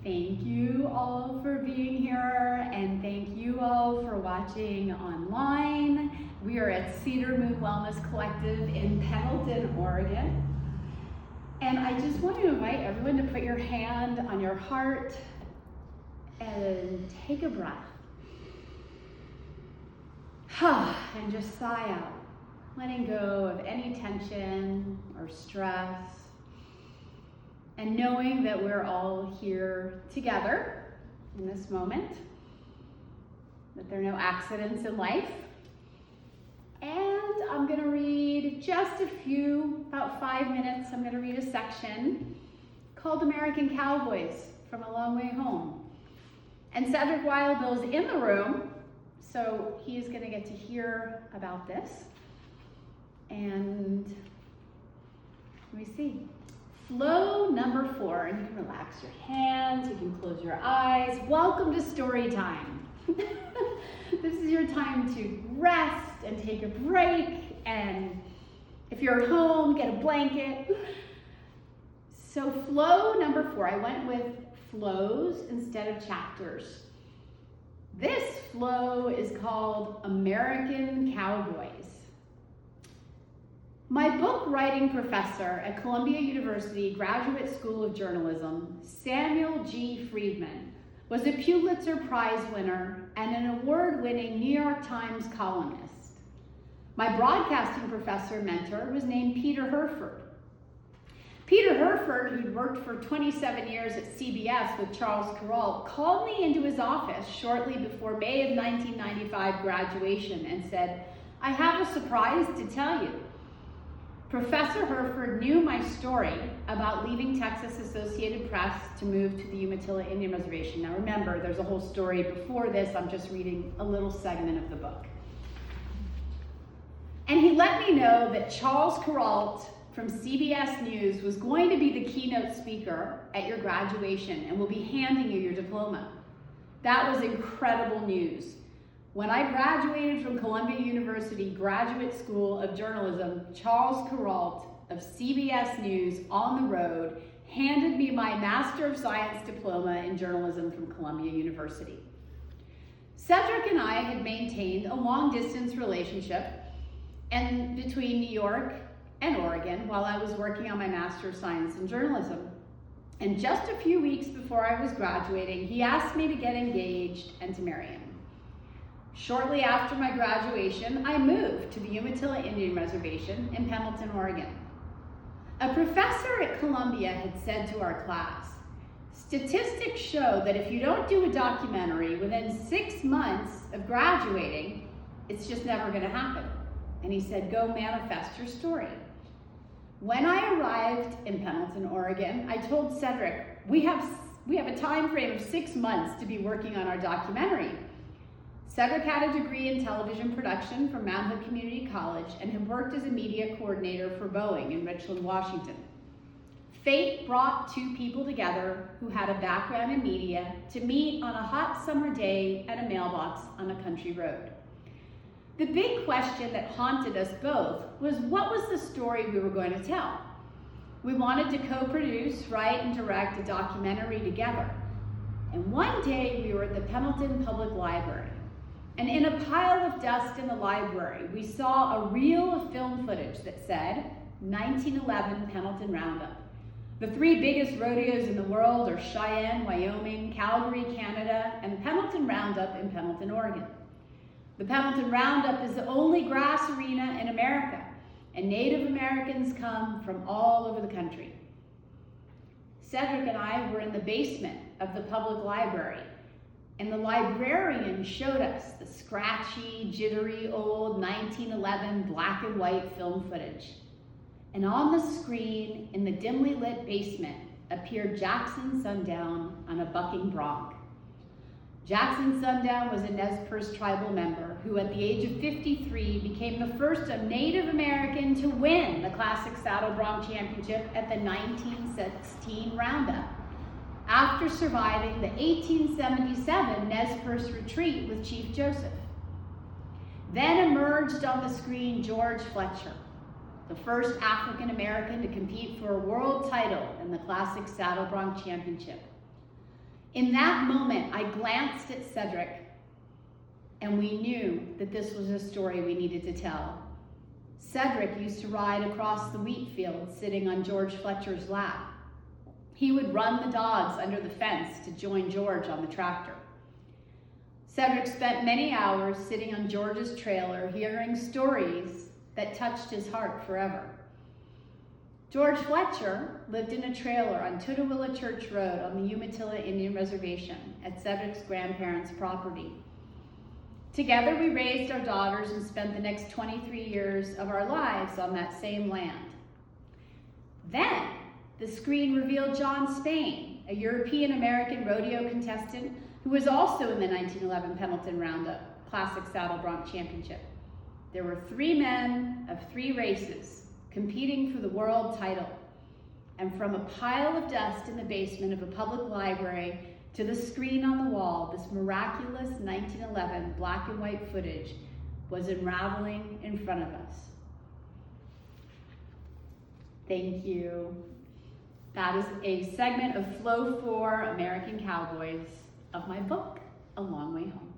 Thank you all for being here, and thank you all for watching online. We are at Cedar Moon Wellness Collective in Pendleton, Oregon. And I just want to invite everyone to put your hand on your heart and take a breath. And just sigh out, letting go of any tension or stress. And knowing that we're all here together in this moment, that there are no accidents in life. And I'm gonna read just about 5 minutes, I'm gonna read a section called American Cowboys from A Long Way Home. And Cedric Wildbill's in the room, so he's gonna get to hear about this. And let me see. Flow number 4, and you can relax your hands, you can close your eyes. Welcome to story time. This is your time to rest and take a break, and if you're at home, get a blanket. So flow number 4, I went with flows instead of chapters. This flow is called American Cowboys. My book writing professor at Columbia University Graduate School of Journalism, Samuel G. Friedman, was a Pulitzer Prize winner and an award-winning New York Times columnist. My broadcasting professor mentor was named Peter Herford. Peter Herford, who'd worked for 27 years at CBS with Charles Kuralt, called me into his office shortly before May of 1995 graduation and said, "I have a surprise to tell you. Professor Herford knew my story about leaving Texas Associated Press to move to the Umatilla Indian Reservation." Now remember, there's a whole story before this. I'm just reading a little segment of the book. And he let me know that Charles Kuralt from CBS News was going to be the keynote speaker at your graduation and will be handing you your diploma. That was incredible news. When I graduated from Columbia University Graduate School of Journalism, Charles Kuralt of CBS News on the road handed me my Master of Science diploma in journalism from Columbia University. Cedric and I had maintained a long-distance relationship between New York and Oregon while I was working on my Master of Science in journalism. And just a few weeks before I was graduating, he asked me to get engaged and to marry him. Shortly after my graduation, I moved to the Umatilla Indian Reservation in Pendleton, Oregon. A professor at Columbia had said to our class, "Statistics show that if you don't do a documentary within 6 months of graduating, it's just never gonna happen." And he said, "Go manifest your story." When I arrived in Pendleton, Oregon, I told Cedric, we have a time frame of 6 months to be working on our documentary. Cedric had a degree in television production from Mount Hood Community College and had worked as a media coordinator for Boeing in Richland, Washington. Fate brought 2 people together who had a background in media to meet on a hot summer day at a mailbox on a country road. The big question that haunted us both was, what was the story we were going to tell? We wanted to co-produce, write, and direct a documentary together. And one day we were at the Pendleton Public Library. And in a pile of dust in the library, we saw a reel of film footage that said, 1911 Pendleton Roundup. The 3 biggest rodeos in the world are Cheyenne, Wyoming, Calgary, Canada, and the Pendleton Roundup in Pendleton, Oregon. The Pendleton Roundup is the only grass arena in America, and Native Americans come from all over the country. Cedric and I were in the basement of the public library, and the librarian showed us the scratchy, jittery old 1911 black and white film footage. And on the screen in the dimly lit basement appeared Jackson Sundown on a bucking bronc. Jackson Sundown was a Nez Perce tribal member who at the age of 53 became the first Native American to win the Classic Saddle Bronc Championship at the 1916 Roundup, after surviving the 1877 Nez Perce retreat with Chief Joseph. Then emerged on the screen George Fletcher, the first African American to compete for a world title in the Classic Saddle Bronc Championship. In that moment, I glanced at Cedric, and we knew that this was a story we needed to tell. Cedric used to ride across the wheat field sitting on George Fletcher's lap. He would run the dogs under the fence to join George on the tractor. Cedric spent many hours sitting on George's trailer hearing stories that touched his heart forever. George Fletcher lived in a trailer on Tuttawilla Church Road on the Umatilla Indian Reservation at Cedric's grandparents' property. Together we raised our daughters and spent the next 23 years of our lives on that same land. Then the screen revealed John Spain, a European-American rodeo contestant who was also in the 1911 Pendleton Roundup Classic Saddle Bronc Championship. There were 3 men of 3 races competing for the world title. And from a pile of dust in the basement of a public library to the screen on the wall, this miraculous 1911 black and white footage was unraveling in front of us. Thank you. That is a segment of Flow 4 American Cowboys of my book, A Long Way Home.